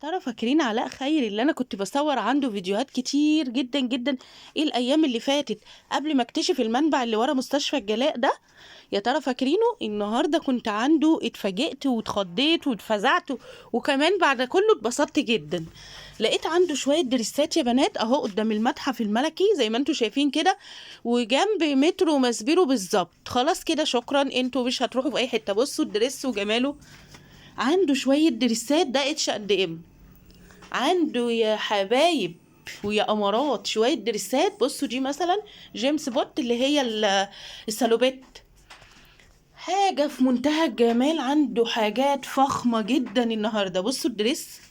ترى فاكرين علاء خير اللي انا كنت بصور عنده فيديوهات كتير جدا جدا؟ ايه الايام اللي فاتت قبل ما اكتشف المنبع اللي ورا مستشفى الجلاء ده. يا ترى فاكرينه؟ النهارده كنت عنده، اتفاجئت واتخضيت واتفزعت وكمان بعد كله اتبسطت جدا. لقيت عنده شويه دريسات يا بنات اهو قدام المتحف الملكي زي ما انتوا شايفين كده، وجنب مترو ماسبيرو بالظبط. خلاص كده شكرا، انتوا مش هتروحوا في اي حته. بصوا الدريس وجماله. عنده شويه دريسات، ده اتش قد ام. عنده يا حبايب ويا امارات شويه دريسات. بصوا دي مثلا جيمس بوت اللي هي السالوبيت، حاجه في منتهى الجمال. عنده حاجات فخمه جدا النهارده. بصوا الدريس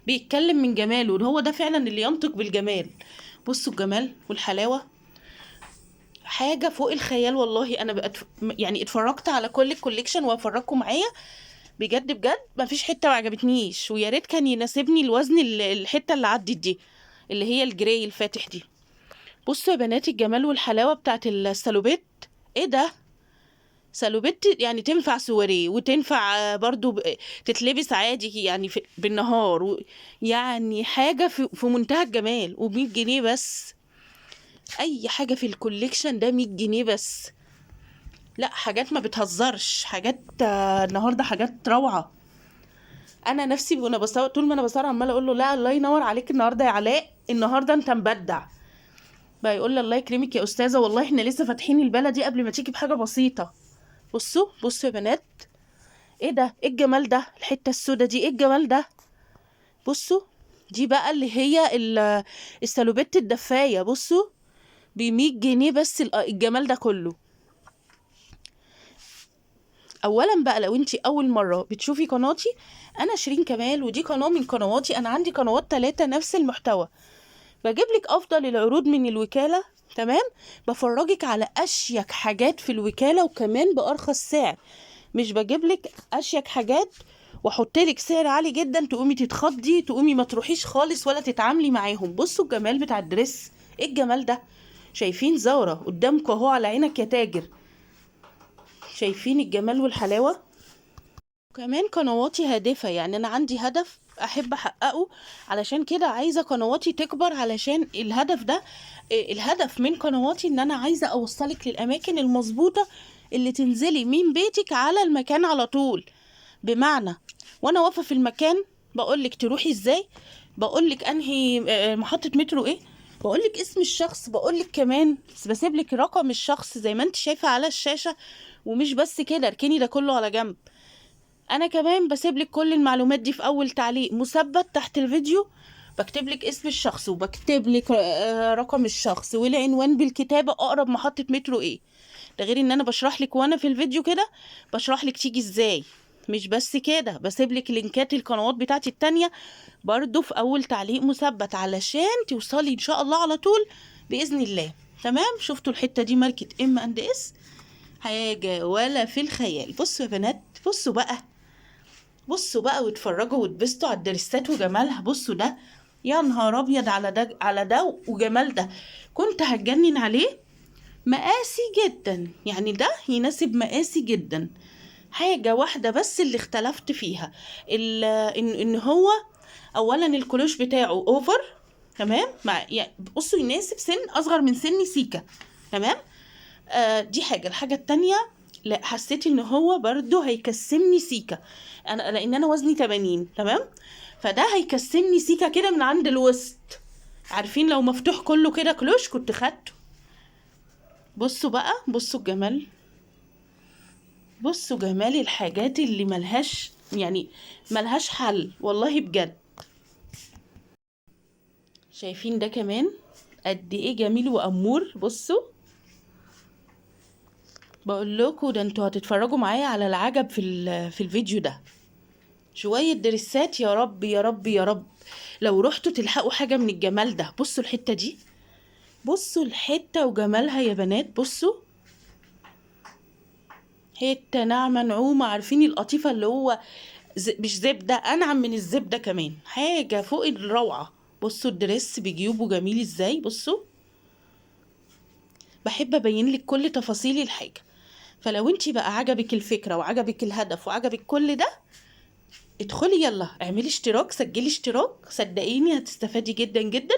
بيتكلم من جماله، هو ده فعلا اللي ينطق بالجمال. بصوا الجمال والحلاوه، حاجه فوق الخيال والله. انا بقى يعني اتفرجت على كل الكوليكشن وافرجكم معايا. بجد بجد مفيش حته ما عجبتنيش، ويا ريت كان يناسبني الوزن الحته اللي عدت دي اللي هي الجراي الفاتح دي. بصوا يا بنات الجمال والحلاوه بتاعت السالوبيت. ايه ده؟ سالوبيت يعني تنفع سواريه وتنفع برضو تتلبس عادي يعني بالنهار يعني حاجه في منتهى الجمال. و100 جنيه بس. اي حاجه في الكوليكشن ده 100 جنيه بس. لا حاجات ما بتهزرش، حاجات النهارده حاجات روعه. انا نفسي وانا بصور، طول ما انا بصور عماله اقول له لا الله ينور عليك النهارده يا علاء، النهارده انت مبدع. بقى يقول لي الله يكرمك يا استاذه، والله احنا لسه فاتحين البلدي قبل ما تيجي بحاجه بسيطه. بصوا بصوا يا بنات، ايه ده؟ ايه الجمال ده؟ الحته السودا دي ايه الجمال ده؟ بصوا دي بقى اللي هي السالوبيت الدفايه. بصوا ب 100 جنيه بس الجمال ده كله. اولا بقى لو انت اول مره بتشوفي قناتي، انا شيرين كمال ودي قناه من قنواتي. انا عندي قنوات 3 نفس المحتوى، بجيب لك افضل العروض من الوكاله. تمام، بفرجك على اشيك حاجات في الوكاله وكمان بارخص سعر. مش بجيب لك اشيك حاجات واحط لك سعر عالي جدا تقومي تتخضي، تقومي ما تروحيش خالص ولا تتعاملي معاهم. بصوا الجمال بتاع الدريس، ايه الجمال ده؟ شايفين زهره قدامكم اهو على عينك يا تاجر؟ شايفين الجمال والحلاوه؟ كمان قنواتي هادفة، يعني أنا عندي هدف أحب أحققه، علشان كده عايزة قنواتي تكبر. علشان الهدف ده، الهدف من قنواتي إن أنا عايزة أوصلك للأماكن المظبوطة اللي تنزلي من بيتك على المكان على طول. بمعنى وأنا واقفة في المكان بقولك تروحي إزاي، بقولك أنهي محطة مترو إيه، بقولك اسم الشخص، بقولك كمان بسيبلك رقم الشخص زي ما انت شايفة على الشاشة. ومش بس كده، اركني ده كله على جنب، انا كمان بسيب لك كل المعلومات دي في اول تعليق مثبت تحت الفيديو. بكتب لك اسم الشخص وبكتب لك رقم الشخص والعنوان بالكتابة اقرب محطة مترو ايه. ده غير ان انا بشرح لك وانا في الفيديو كده، بشرح لك تيجي ازاي. مش بس كده، بسيب لك لينكات القنوات بتاعتي التانية برضو في اول تعليق مثبت علشان توصلي ان شاء الله على طول باذن الله. تمام، شفتوا الحتة دي ماركة ام اند اس، حاجة ولا في الخيال. بصوا يا بنات، بصوا بقى، بصوا بقى واتفرجوا واتبسطوا على الدرسات وجمالها. بصوا ده، يا نهار ابيض على ده، على ده وجمال ده. كنت هتجنن عليه. مقاسي جدا، يعني ده يناسب مقاسي جدا. حاجة واحدة بس اللي اختلفت فيها، ان هو اولا الكلوش بتاعه اوفر. تمام، مع يعني بصوا يناسب سن اصغر من سني سيكا. تمام، دي حاجة. الحاجة التانية، لا حسيت ان هو برضو هيكسمني سيكا. انا لان انا وزني 80، تمام، فده هيكسمني سيكا كده من عند الوسط. عارفين لو مفتوح كله كده كلوش كنت خدته. بصوا بقى، بصوا الجمال، بصوا جمال الحاجات اللي ملهاش يعني ملهاش حل والله بجد. شايفين ده كمان قد ايه جميل وامور؟ بصوا، بقول لكم ده انتوا هتتفرجوا معايا على العجب في الفيديو ده. شوية درسات، يا رب يا رب يا رب لو رحتوا تلحقوا حاجة من الجمال ده. بصوا الحتة دي، بصوا الحتة وجمالها يا بنات. بصوا حتة ناعمة نعومة، عارفين القطيفة اللي هو مش زبدة، أنعم من الزبدة كمان، حاجة فوق الروعة. بصوا الدرس بجيوبه جميل ازاي. بصوا بحب أبين لك كل تفاصيل الحاجة. فلو انتي بقى عجبك الفكرة وعجبك الهدف وعجبك كل ده، ادخلي يلا اعملي اشتراك، سجلي اشتراك، صدقيني هتستفادي جدا جدا.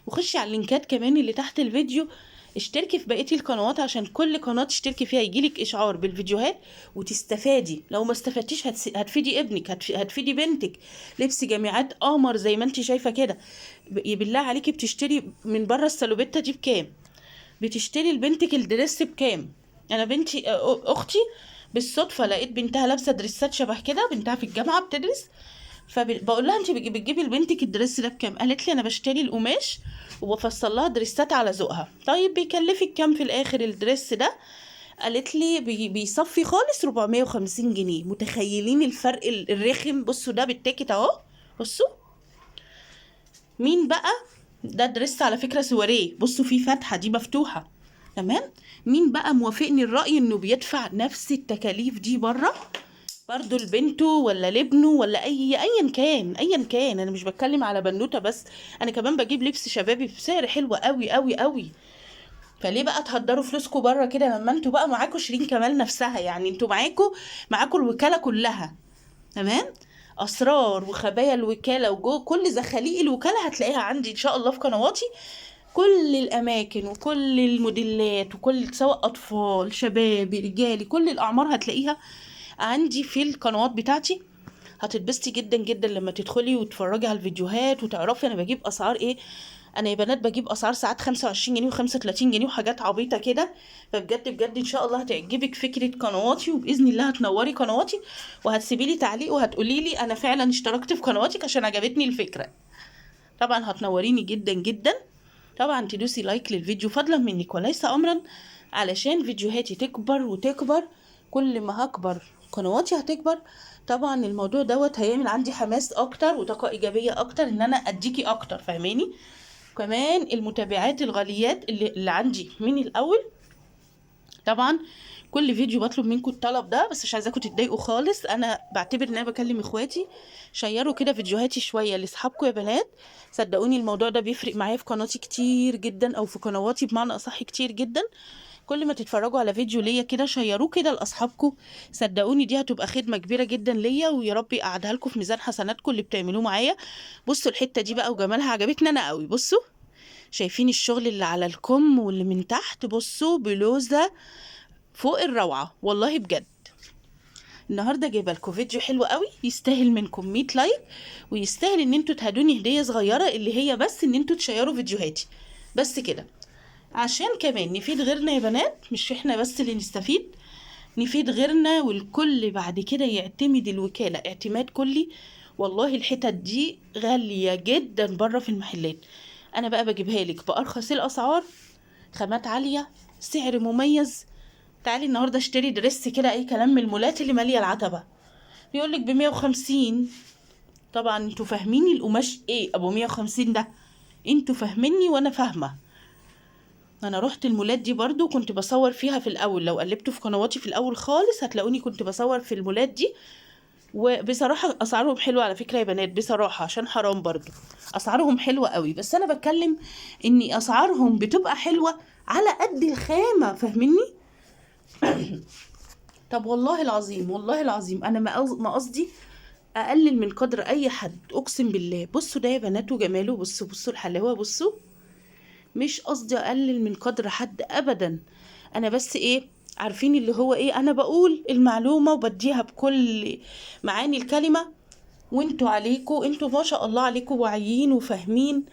وخشي على اللينكات كمان اللي تحت الفيديو، اشتركي في بقية القنوات عشان كل قناة تشتركي فيها يجيلك اشعار بالفيديوهات وتستفادي. لو ما استفدتيش هتفيدي ابنك، هتفيدي بنتك. لبس جامعات قمر زي ما انت شايفة كده. بالله عليكي بتشتري من بره السلوبيتا دي بكام؟ بتشتري لبنتك الدريس بكام؟ انا بنتي اختي بالصدفة لقيت بنتها لابسة دريسات شبه كده، بنتها في الجامعة بتدرس، فبقول لها انت بتجيبي لبنتك الدريس ده بكام؟ قالت لي انا بشتري القماش وبفصل لها دريسات على ذوقها. طيب بيكلفك كام في الاخر الدريس ده؟ قالت لي بيصفي خالص 450 جنيه. متخيلين الفرق الرخم؟ بصوا ده بالتيكت اهو، بصوا. مين بقى؟ ده دريس على فكرة سواريه، بصوا فيه فتحة دي مفتوحة، تمام. مين بقى موافقني الرأي انه بيدفع نفس التكاليف دي بره برضو لبنته ولا لابنه ولا ايا كان. انا مش بتكلم على بنوته بس، انا كمان بجيب لبس شبابي بسعر حلو قوي قوي قوي. فليه بقى تهدروا فلوسكم بره كده لما انتوا بقى معاكوا شيرين كمال نفسها؟ يعني انتوا معاكوا الوكاله كلها، تمام. اسرار وخبايا الوكاله وجو كل زخاليق الوكاله هتلاقيها عندي ان شاء الله في قنواتي. كل الاماكن وكل الموديلات وكل، سواء اطفال شباب رجالي، كل الاعمار هتلاقيها عندي في القنوات بتاعتي. هتتبسطي جدا جدا لما تدخلي وتتفرجي على الفيديوهات وتعرفي انا بجيب اسعار ايه. انا يا بنات بجيب اسعار ساعات 25 جنيه و35 جنيه وحاجات عبيطه كده. فبجد بجد ان شاء الله هتعجبك فكره قنواتي، وباذن الله هتنوري قنواتي وهتسيبي لي تعليق وهتقولي لي انا فعلا اشتركت في قنواتك عشان عجبتني الفكره. طبعا هتنوريني جدا جدا. طبعا تدوسي لايك للفيديو فضلا منك وليس امرا، علشان فيديوهاتي تكبر وتكبر. كل ما هكبر قنواتي هتكبر. طبعا الموضوع دوت هيعمل عندي حماس اكتر وطاقة ايجابية اكتر ان انا اديكي اكتر، فاهماني؟ كمان المتابعات الغاليات اللي عندي من الاول. طبعا كل فيديو بطلب منكم الطلب ده، بس مش عايزاكم تتضايقوا خالص، انا بعتبر ان انا بكلم اخواتي. شيروا كده فيديوهاتي شويه لاصحابكم يا بنات. صدقوني الموضوع ده بيفرق معايا في قناتي كتير جدا، او في قنواتي بمعنى اصح كتير جدا. كل ما تتفرجوا على فيديو ليا كده شيروه كده لاصحابكم. صدقوني دي هتبقى خدمه كبيره جدا ليا، ويا رب يقعدها لكم في ميزان حسناتكم اللي بتعملوه معايا. بصوا الحته دي بقى وجمالها عجبتني انا قوي. بصوا شايفين الشغل اللي على الكم واللي من تحت؟ بصوا بلوزه فوق الروعة والله بجد. النهارده جايبه لكم فيديو حلو قوي يستاهل منكم 100 لايك، ويستاهل ان انتوا تهدوني هديه صغيره اللي هي بس ان انتوا تشيروا فيديوهاتي بس كده، عشان كمان نفيد غيرنا يا بنات. مش احنا بس اللي نستفيد، نفيد غيرنا، والكل بعد كده يعتمد الوكاله اعتماد كلي. والله الحتت دي غاليه جدا بره في المحلات، انا بقى بجيبها لك بارخص الاسعار، خامات عاليه، سعر مميز. تعالي النهارده اشتري دريس كده اي كلام من المولات اللي ماليه العتبه، يقولك ب150. طبعا انتوا فاهميني القماش ايه ابو 150 ده، انتوا فاهميني وانا فاهمه. انا رحت المولات دي برضو كنت بصور فيها في الاول، لو قلبتوا في قنواتي في الاول خالص هتلاقوني كنت بصور في المولات دي. وبصراحه اسعارهم حلوه على فكره يا بنات، بصراحه عشان حرام برضو اسعارهم حلوه قوي، بس انا بتكلم ان اسعارهم بتبقى حلوه على قد الخامه، فاهميني؟ طب والله العظيم والله العظيم انا ما قصدي اقلل من قدر اي حد، اقسم بالله. بصوا ده يا بنات وجماله، بصوا بصوا الحلاوه، بصوا. مش قصدي اقلل من قدر حد ابدا، انا بس ايه، عارفين اللي هو ايه، انا بقول المعلومه وبديها بكل معاني الكلمه. وانتوا عليكوا، انتوا ما شاء الله عليكوا واعيين وفاهمين.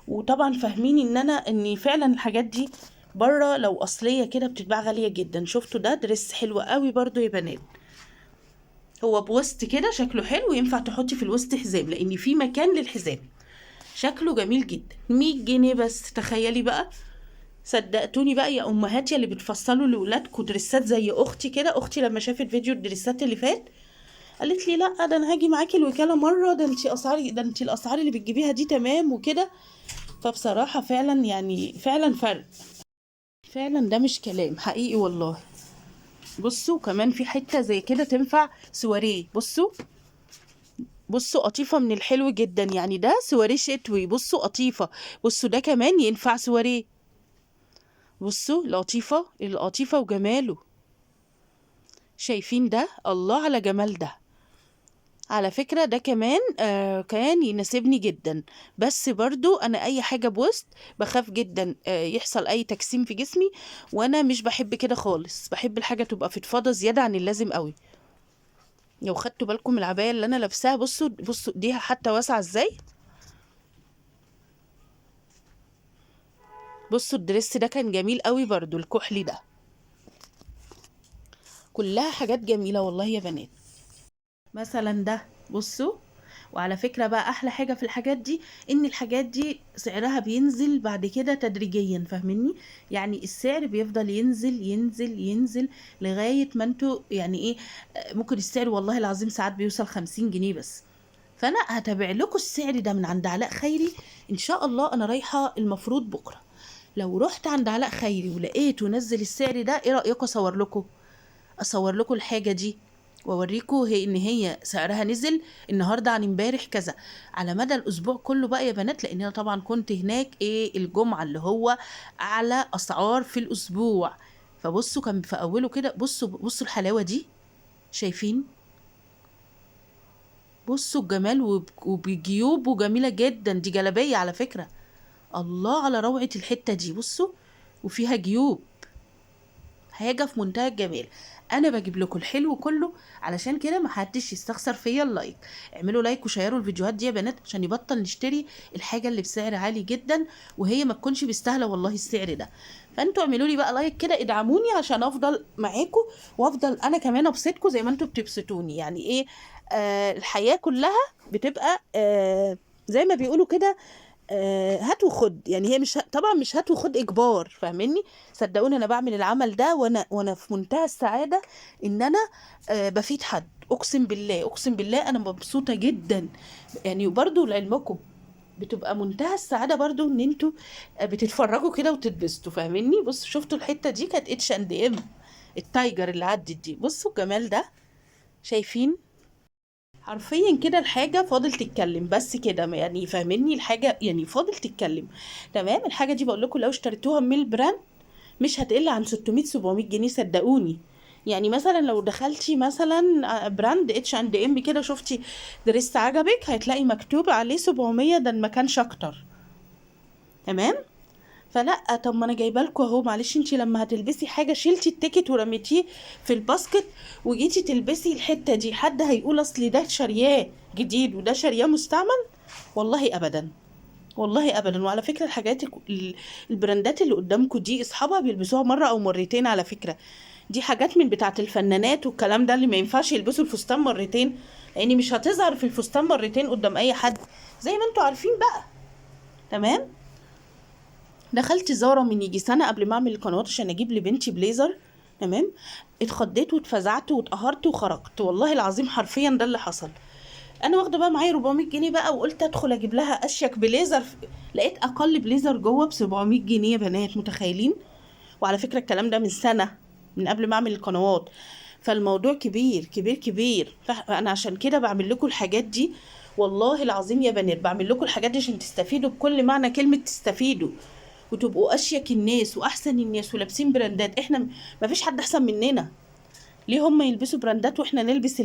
وطبعا فاهمين ان فعلا الحاجات دي بره لو اصليه كده بتتباع غاليه جدا. شفتوا ده دريس حلو قوي برضو يا بنات، هو بوسط كده شكله حلو، ينفع تحطي في الوسط حزام لان في مكان للحزام. شكله جميل جدا، 100 جنيه بس، تخيلي بقى. صدقتوني بقى يا امهات يا اللي بتفصلوا لاولادكم دريسات زي اختي كده. اختي لما شافت فيديو الدريسات اللي فات قالت لي لا ده انا هاجي معاكي الوكاله مره، ده انت الاسعار اللي بتجيبيها دي تمام وكده. فبصراحه فعلا يعني فعلا فرق، فعلا ده مش كلام حقيقي والله. بصوا كمان في حته زي كده تنفع سواريه، بصوا بصوا قطيفة من الحلو جدا، يعني ده سواريه شتوي، بصوا قطيفة. بصوا ده كمان ينفع سواريه، بصوا القطيفة القطيفة وجماله. شايفين ده؟ الله على جمال ده. على فكرة ده كمان كان يناسبني جدا، بس برضو انا اي حاجة بوسط بخاف جدا يحصل اي تجسيم في جسمي، وانا مش بحب كده خالص، بحب الحاجة تبقى فضفاضة زيادة عن اللازم قوي. لو خدتوا بالكم من العباية اللي انا لابساها، بصوا بصوا دي حتى واسعة ازاي. بصوا الدريس ده كان جميل قوي برضو، الكحلي ده. كلها حاجات جميلة والله يا بنات. مثلا ده بصوا. وعلى فكرة بقى احلى حاجة في الحاجات دي، ان الحاجات دي سعرها بينزل بعد كده تدريجيا، فاهميني؟ يعني السعر بيفضل ينزل ينزل ينزل لغاية ما انتوا يعني ايه، ممكن السعر والله العظيم ساعات بيوصل 50 جنيه بس. فانا هتابع لكم السعر ده من عند علاء خيري. ان شاء الله انا رايحة المفروض بكرة، لو رحت عند علاء خيري ولقيته نزل السعر ده، ايه رأيكم اصور لكم الحاجة دي واوريكم هي ان هي سعرها نزل النهارده عن امبارح كذا، على مدى الاسبوع كله بقى يا بنات، لان انا طبعا كنت هناك ايه الجمعة اللي هو اعلى اسعار في الاسبوع. فبصوا كان في اوله كده، بصوا بصوا الحلاوة دي، شايفين؟ بصوا الجمال وبجيوب وجميلة جدا، دي جلابية على فكرة. الله على روعة الحتة دي، بصوا، وفيها جيوب، حاجة في منتهى الجمال. انا بجيب لكم الحلو كله، علشان كده محدش يستخسر فيا اللايك. اعملوا لايك وشيروا الفيديوهات دي يا بنات، عشان يبطل نشتري الحاجة اللي بسعر عالي جدا وهي ما تكونش مستاهلة والله السعر ده. فانتوا اعملوا لي بقى لايك كده، ادعموني عشان افضل معاكم، وافضل انا كمان ابسطكم زي ما انتوا بتبسطوني. يعني ايه، الحياة كلها بتبقى زي ما بيقولوا كده، هات وخد. يعني هي مش طبعا مش هات وخد اجبار، فاهميني؟ صدقوني انا بعمل العمل ده وانا في منتهى السعاده ان انا بفيد حد. اقسم بالله اقسم بالله انا مبسوطه جدا. يعني وبرده لعلمكم بتبقى منتهى السعاده برضو ان انتوا بتتفرجوا كده وتتبسطوا، فاهميني؟ بصوا شفتوا الحته دي كانت H&M التايجر اللي عدت دي، بصوا الجمال ده، شايفين؟ حرفيا كده الحاجة فاضل تتكلم بس كده، يعني فاهميني؟ الحاجة يعني فاضل تتكلم. تمام. الحاجة دي بقول لكم لو اشتريتوها من البراند مش هتقل عن 600 700 جنيه صدقوني. يعني مثلا لو دخلتي مثلا براند H&M كده، شفتي دريس عجبك هتلاقي مكتوب عليه 700، ده ما كانش اكتر. تمام. فلا، طب ما انا جايبه لكم اهو. معلش انت لما هتلبسي حاجه شيلتي التيكت ورميتيه في الباسكت وجيتي تلبسي الحته دي، حد هيقول اصل ده شارياه جديد وده شارياه مستعمل؟ والله ابدا، والله ابدا. وعلى فكره الحاجات البراندات اللي قدامكم دي اصحابها بيلبسوها مره او مرتين على فكره. دي حاجات من بتاعه الفنانات والكلام ده، اللي ما ينفعش يلبسوا الفستان مرتين، لان مش هتظهر في الفستان مرتين قدام اي حد، زي ما انتوا عارفين بقى. تمام. دخلت زارا من يجي سنة قبل ما اعمل القنوات عشان اجيب لبنتي بليزر. تمام. اتخضيت واتفزعت واتقهرت وخرجت، والله العظيم حرفيا ده اللي حصل. انا واخده بقى معايا 400 جنيه بقى، وقلت ادخل اجيب لها اشيك بليزر. لقيت اقل بليزر جوه ب 700 جنيه يا بنات، متخيلين؟ وعلى فكره الكلام ده من سنه، من قبل ما اعمل القنوات. فالموضوع كبير كبير كبير، فانا عشان كده بعمل لكم الحاجات دي. والله العظيم يا بنات بعمل لكم الحاجات دي عشان تستفيدوا بكل معنى كلمه تستفيدوا، وتبقوا اشيك الناس واحسن الناس ولابسين براندات. احنا ما فيش حد احسن مننا. ليه هم يلبسوا براندات واحنا نلبس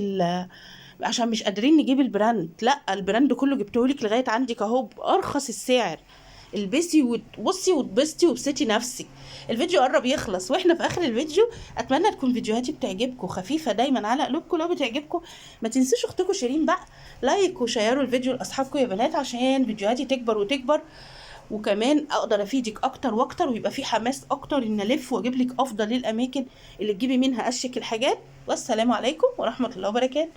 عشان مش قادرين نجيب البراند؟ لا، البراند كله جبتهولك لغايه عندك اهو بارخص السعر. البسي وبصي وتبسطي وبسطي نفسك. الفيديو قرب يخلص واحنا في اخر الفيديو. اتمنى تكون فيديوهاتي بتعجبكم، خفيفه دايما على قلوبكم. لو بتعجبكم ما تنسوش اختكم شيرين بقى لايك وشيروا الفيديو لاصحابكم يا بنات، عشان فيديوهاتي تكبر وتكبر، وكمان اقدر افيدك اكتر واكتر، ويبقى في حماس اكتر ان الف واجيب لك افضل الاماكن اللي تجيبي منها اشيك الحاجات. والسلام عليكم ورحمه الله وبركاته.